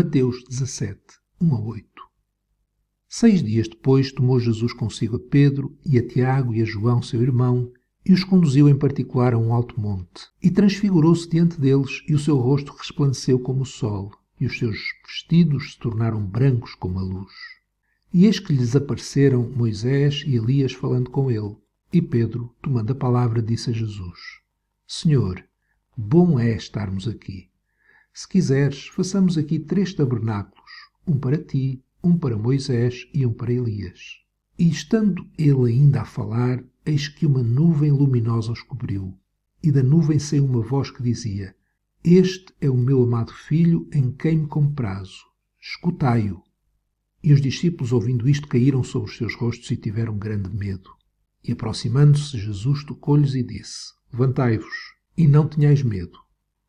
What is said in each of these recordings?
Mateus 17, 1-8. 6 dias depois tomou Jesus consigo a Pedro e a Tiago e a João, seu irmão, e os conduziu em particular a um alto monte. E transfigurou-se diante deles, e o seu rosto resplandeceu como o sol, e os seus vestidos se tornaram brancos como a luz. E eis que lhes apareceram Moisés e Elias falando com ele. E Pedro, tomando a palavra, disse a Jesus: Senhor, bom é estarmos aqui. Se quiseres, façamos aqui 3 tabernáculos, um para ti, um para Moisés e um para Elias. E estando ele ainda a falar, eis que uma nuvem luminosa os cobriu, e da nuvem saiu uma voz que dizia: Este é o meu amado filho, em quem me comprazo. Escutai-o. E os discípulos, ouvindo isto, caíram sobre os seus rostos e tiveram grande medo. E aproximando-se, Jesus tocou-lhes e disse: Levantai-vos, e não tenhais medo.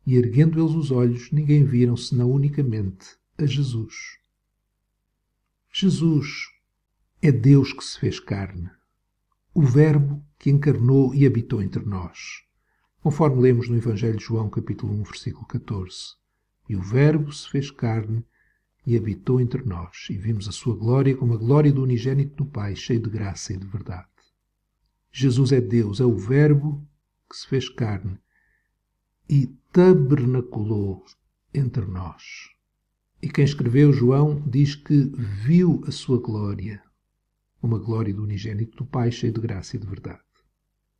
E erguendo eles os olhos, ninguém viram senão unicamente a Jesus. Jesus é Deus que se fez carne, o Verbo que encarnou e habitou entre nós, conforme lemos no Evangelho de João, capítulo 1, versículo 14. E o Verbo se fez carne e habitou entre nós, e vimos a sua glória como a glória do unigênito do Pai, cheio de graça e de verdade. Jesus é Deus, é o Verbo que se fez carne e tabernaculou entre nós. E quem escreveu, João, diz que viu a sua glória, uma glória do unigênito do Pai, cheio de graça e de verdade.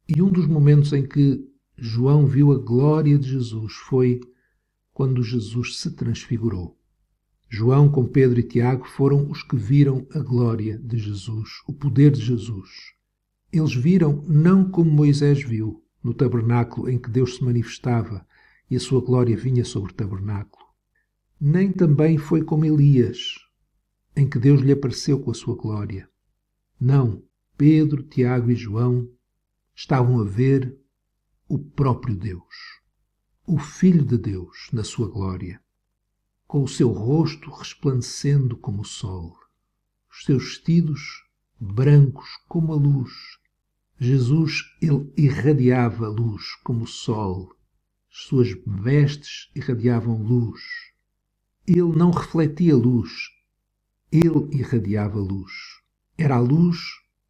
E um dos momentos em que João viu a glória de Jesus foi quando Jesus se transfigurou. João, com Pedro e Tiago, foram os que viram a glória de Jesus, o poder de Jesus. Eles viram não como Moisés viu, no tabernáculo em que Deus se manifestava e a sua glória vinha sobre o tabernáculo. Nem também foi como Elias, em que Deus lhe apareceu com a sua glória. Não, Pedro, Tiago e João estavam a ver o próprio Deus, o Filho de Deus, na sua glória, com o seu rosto resplandecendo como o sol, os seus vestidos brancos como a luz. Jesus, ele irradiava luz como o sol, as suas vestes irradiavam luz. Ele não refletia luz, ele irradiava luz. Era a luz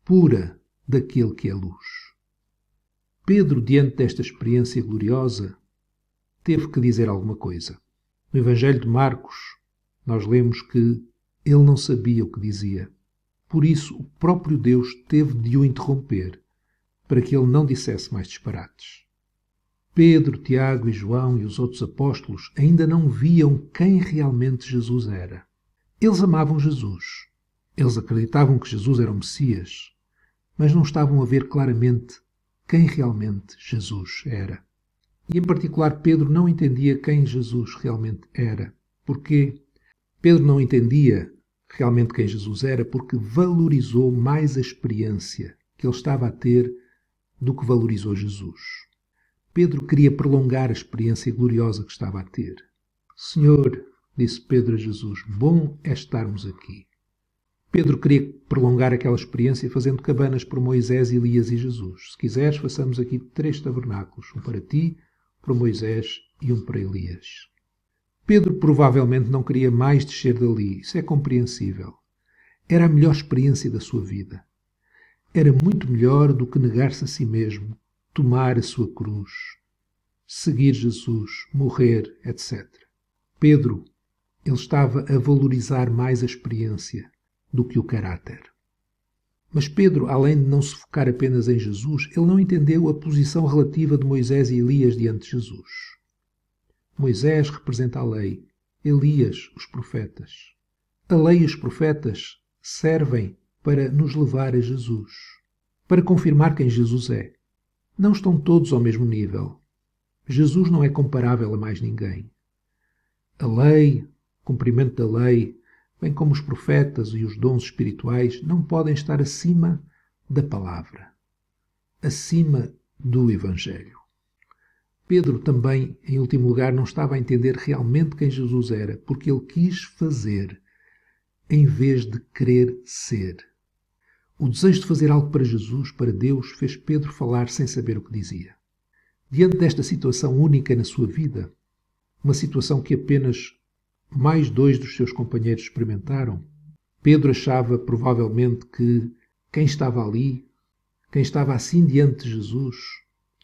pura daquele que é luz. Pedro, diante desta experiência gloriosa, teve que dizer alguma coisa. No Evangelho de Marcos, nós lemos que ele não sabia o que dizia. Por isso, o próprio Deus teve de o interromper, para que ele não dissesse mais disparates. Pedro, Tiago e João e os outros apóstolos ainda não viam quem realmente Jesus era. Eles amavam Jesus. Eles acreditavam que Jesus era o Messias, mas não estavam a ver claramente quem realmente Jesus era. E, em particular, Pedro não entendia quem Jesus realmente era. Porquê? Pedro não entendia realmente quem Jesus era porque valorizou mais a experiência que ele estava a ter do que valorizou Jesus. Pedro queria prolongar a experiência gloriosa que estava a ter. Senhor, disse Pedro a Jesus, bom é estarmos aqui. Pedro queria prolongar aquela experiência fazendo cabanas por Moisés, Elias e Jesus. Se quiseres, façamos aqui 3 tabernáculos, um para ti, para Moisés e um para Elias. Pedro provavelmente não queria mais descer dali, isso é compreensível. Era a melhor experiência da sua vida. Era muito melhor do que negar-se a si mesmo, tomar a sua cruz, seguir Jesus, morrer, etc. Pedro, ele estava a valorizar mais a experiência do que o caráter. Mas Pedro, além de não se focar apenas em Jesus, ele não entendeu a posição relativa de Moisés e Elias diante de Jesus. Moisés representa a lei, Elias, os profetas. A lei e os profetas servem para nos levar a Jesus, para confirmar quem Jesus é. Não estão todos ao mesmo nível. Jesus não é comparável a mais ninguém. A lei, o cumprimento da lei, bem como os profetas e os dons espirituais, não podem estar acima da palavra, acima do Evangelho. Pedro também, em último lugar, não estava a entender realmente quem Jesus era, porque ele quis fazer em vez de querer ser. O desejo de fazer algo para Jesus, para Deus, fez Pedro falar sem saber o que dizia. Diante desta situação única na sua vida, uma situação que apenas mais 2 dos seus companheiros experimentaram. Pedro achava provavelmente que quem estava ali, quem estava assim diante de Jesus,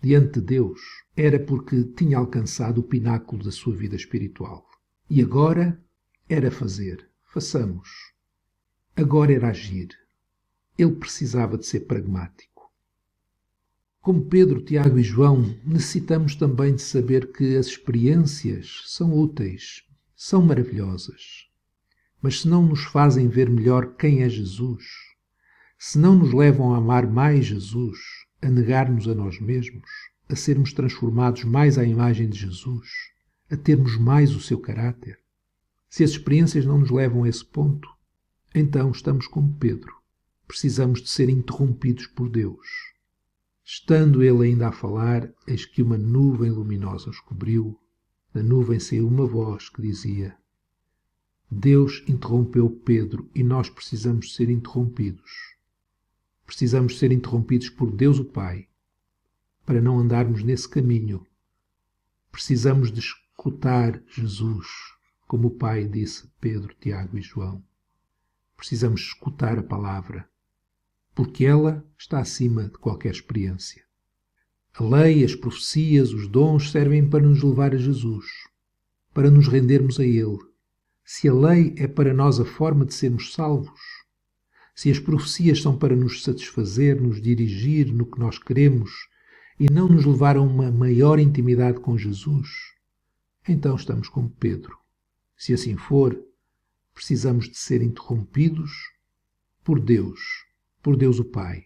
diante de Deus, era porque tinha alcançado o pináculo da sua vida espiritual. E agora era fazer. Façamos. Agora era agir. Ele precisava de ser pragmático. Como Pedro, Tiago e João, necessitamos também de saber que as experiências são úteis, são maravilhosas. Mas se não nos fazem ver melhor quem é Jesus, se não nos levam a amar mais Jesus, a negar-nos a nós mesmos, a sermos transformados mais à imagem de Jesus, a termos mais o seu caráter, se as experiências não nos levam a esse ponto, então estamos como Pedro. Precisamos de ser interrompidos por Deus. Estando ele ainda a falar, eis que uma nuvem luminosa os cobriu. Da nuvem saiu uma voz que dizia: Deus interrompeu Pedro e nós precisamos ser interrompidos. Precisamos ser interrompidos por Deus o Pai, para não andarmos nesse caminho. Precisamos de escutar Jesus, como o Pai disse a Pedro, Tiago e João. Precisamos escutar a palavra, porque ela está acima de qualquer experiência. A lei, as profecias, os dons servem para nos levar a Jesus, para nos rendermos a Ele. Se a lei é para nós a forma de sermos salvos, se as profecias são para nos satisfazer, nos dirigir no que nós queremos e não nos levar a uma maior intimidade com Jesus, então estamos como Pedro. Se assim for, precisamos de ser interrompidos por Deus o Pai.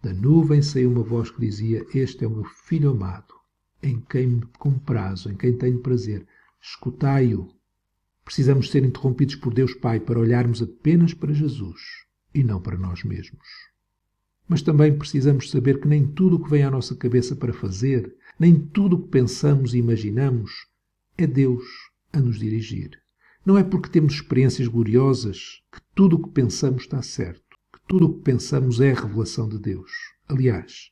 Da nuvem saiu uma voz que dizia: Este é o meu Filho amado, em quem me comprazo, em quem tenho prazer. Escutai-o. Precisamos ser interrompidos por Deus Pai para olharmos apenas para Jesus e não para nós mesmos. Mas também precisamos saber que nem tudo o que vem à nossa cabeça para fazer, nem tudo o que pensamos e imaginamos, é Deus a nos dirigir. Não é porque temos experiências gloriosas que tudo o que pensamos está certo, que tudo o que pensamos é a revelação de Deus. Aliás,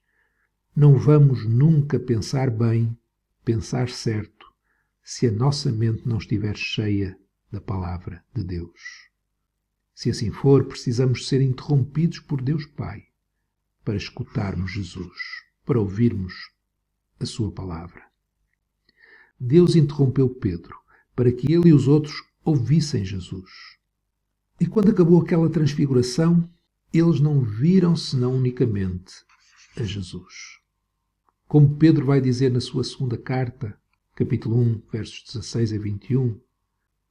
não vamos nunca pensar bem, pensar certo, se a nossa mente não estiver cheia da palavra de Deus. Se assim for, precisamos ser interrompidos por Deus Pai para escutarmos Jesus, para ouvirmos a sua palavra. Deus interrompeu Pedro para que ele e os outros ouvissem Jesus. E quando acabou aquela transfiguração, eles não viram senão unicamente a Jesus. Como Pedro vai dizer na sua segunda carta, capítulo 1, versos 16 a 21,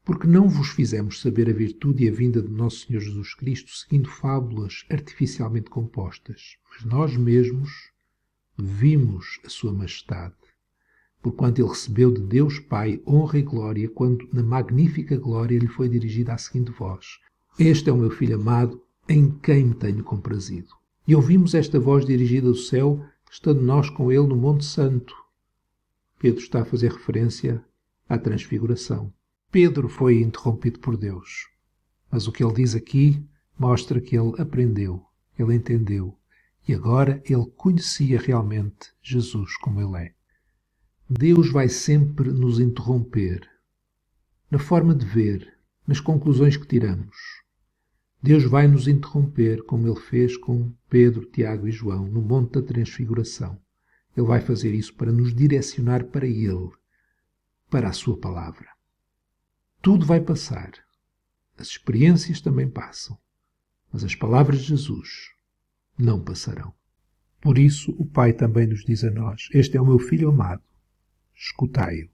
porque não vos fizemos saber a virtude e a vinda de nosso Senhor Jesus Cristo seguindo fábulas artificialmente compostas, mas nós mesmos vimos a sua majestade, porquanto ele recebeu de Deus Pai honra e glória, quando na magnífica glória lhe foi dirigida a seguinte voz: Este é o meu Filho amado, em quem me tenho comprazido. E ouvimos esta voz dirigida do céu, estando nós com ele no Monte Santo. Pedro está a fazer referência à transfiguração. Pedro foi interrompido por Deus, mas o que ele diz aqui mostra que ele aprendeu, ele entendeu, e agora ele conhecia realmente Jesus como ele é. Deus vai sempre nos interromper, na forma de ver, nas conclusões que tiramos. Deus vai nos interromper, como ele fez com Pedro, Tiago e João, no Monte da Transfiguração. Ele vai fazer isso para nos direcionar para ele, para a sua palavra. Tudo vai passar. As experiências também passam. Mas as palavras de Jesus não passarão. Por isso, o Pai também nos diz a nós: Este é o meu Filho amado. Escutai-o.